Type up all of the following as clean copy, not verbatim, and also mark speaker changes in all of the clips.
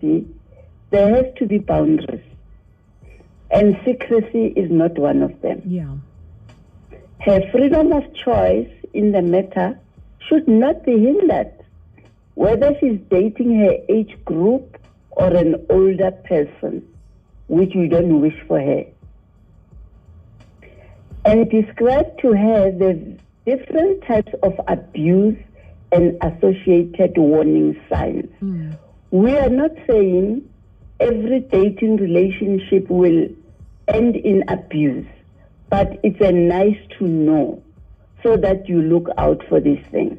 Speaker 1: intimacy, there has to be boundaries. And secrecy is not one of them.
Speaker 2: Yeah.
Speaker 1: Her freedom of choice in the matter should not be hindered, whether she's dating her age group or an older person, which we don't wish for her. And describe to her the different types of abuse and associated warning signs. We are not saying every dating relationship will end in abuse, but it's a nice to know so that you look out for these things.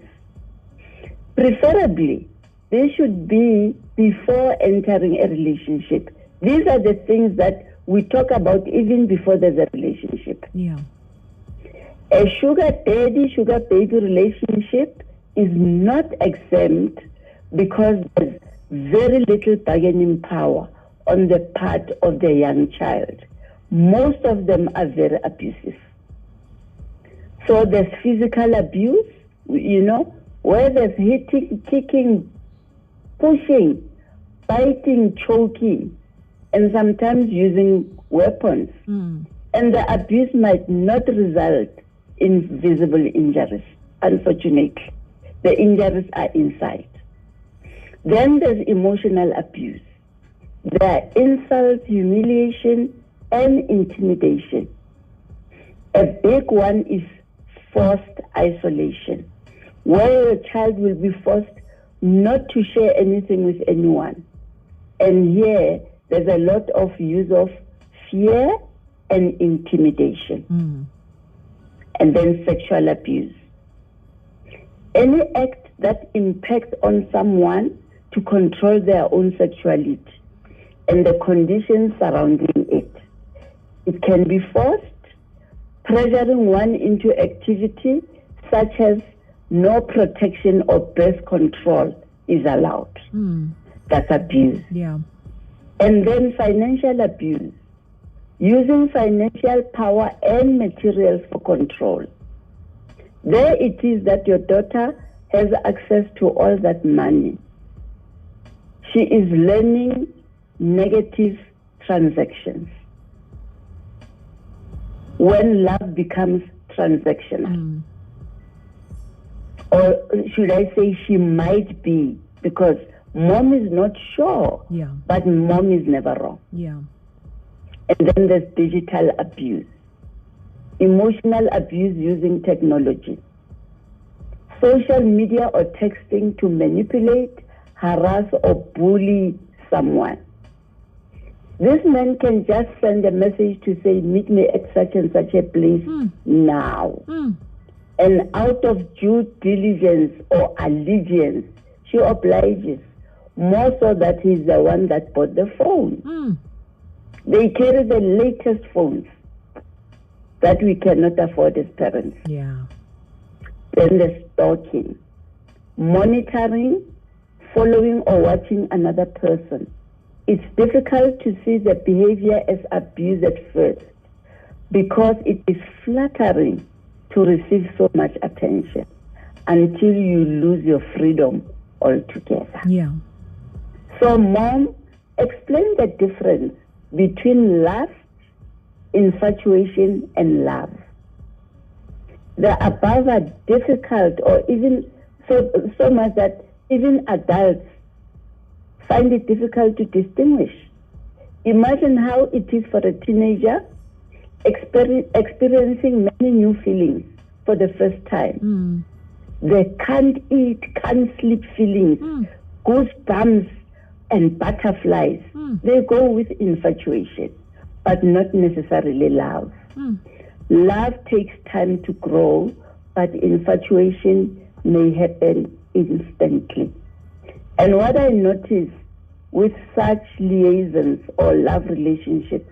Speaker 1: Preferably, they should be before entering a relationship. These are the things that we talk about even before there's a relationship.
Speaker 2: Yeah.
Speaker 1: A sugar daddy, sugar baby relationship is not exempt because there's very little bargaining power on the part of the young child. Most of them are very abusive. So there's physical abuse, where there's hitting, kicking, pushing, biting, choking, and sometimes using weapons. And the abuse might not result in visible injuries, unfortunately. The injuries are inside. Then there's emotional abuse. There are insults, humiliation, and intimidation. A big one is forced isolation, where a child will be forced not to share anything with anyone. And here, there's a lot of use of fear and intimidation. And then sexual abuse. Any act that impacts on someone to control their own sexuality and the conditions surrounding it. It can be forced, pressuring one into activity such as no protection or birth control is allowed. That's abuse.
Speaker 2: Yeah.
Speaker 1: And then financial abuse, using financial power and materials for control. There it is that your daughter has access to all that money. She is learning negative transactions. When love becomes transactional. Or should I say she might be, because mom is not sure, but mom is never wrong.
Speaker 2: Yeah.
Speaker 1: And then there's digital abuse, emotional abuse using technology, social media or texting to manipulate, harass, or bully someone. This man can just send a message to say, meet me at such and such a place now. And out of due diligence or allegiance, she obliges, more so that he's the one that bought the phone. They carry the latest phones that we cannot afford as parents.
Speaker 2: Yeah.
Speaker 1: Then the stalking, monitoring, following or watching another person. It's difficult to see the behavior as abuse at first because it is flattering to receive so much attention until you lose your freedom altogether.
Speaker 2: Yeah.
Speaker 1: So, mom, explain the difference between lust, infatuation, and love. The above are difficult, or even so much that even adults find it difficult to distinguish. Imagine how it is for a teenager experiencing many new feelings for the first time. The can't eat, can't sleep feelings, goosebumps, and butterflies. They go with infatuation, but not necessarily love. Love takes time to grow, but infatuation may happen instantly. And what I notice with such liaisons or love relationships,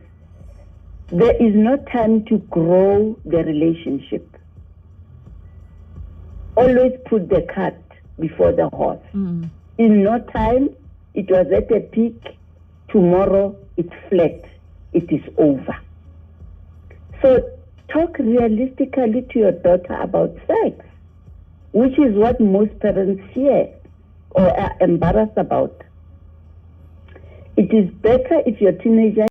Speaker 1: there is no time to grow the relationship. Always put the cart before the horse. In no time, it was at a peak. Tomorrow, it's flat. It is over. So talk realistically to your daughter about sex, which is what most parents fear or are embarrassed about. It is better if your teenager